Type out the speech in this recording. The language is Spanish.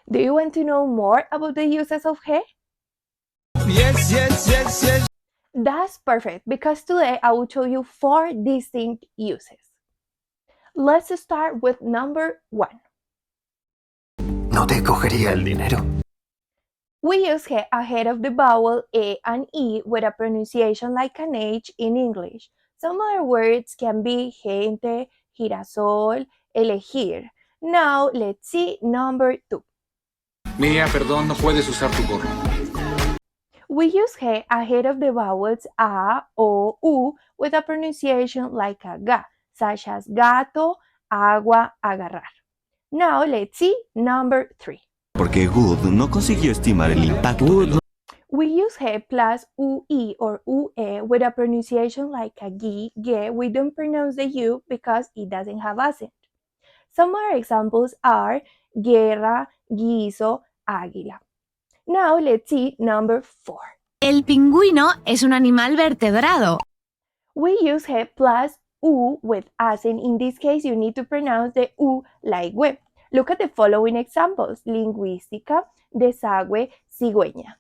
Do you want to know more about the uses of he? Yes. That's perfect because today I will show you 4 distinct uses. Let's start with number 1. No te cogería el dinero. We use he ahead of the vowel e and e with a pronunciation like an H in English. Some other words can be gente, girasol, elegir. Now let's see number 2. Mía, perdón, no puedes usar tu gorro. We use he ahead of the vowels a, o, u with a pronunciation like a ga, such as gato, agua, agarrar. Now let's see number 3. Porque Good no consiguió estimar el impacto. We use he plus ue or ue with a pronunciation like a gi, ge. We don't pronounce the u because it doesn't have accent. Some other examples are guerra, guiso, águila. Now let's see number 4. El pingüino es un animal vertebrado. We use he plus u with accent. In this case, you need to pronounce the u like we. Look at the following examples: lingüística, desagüe, cigüeña.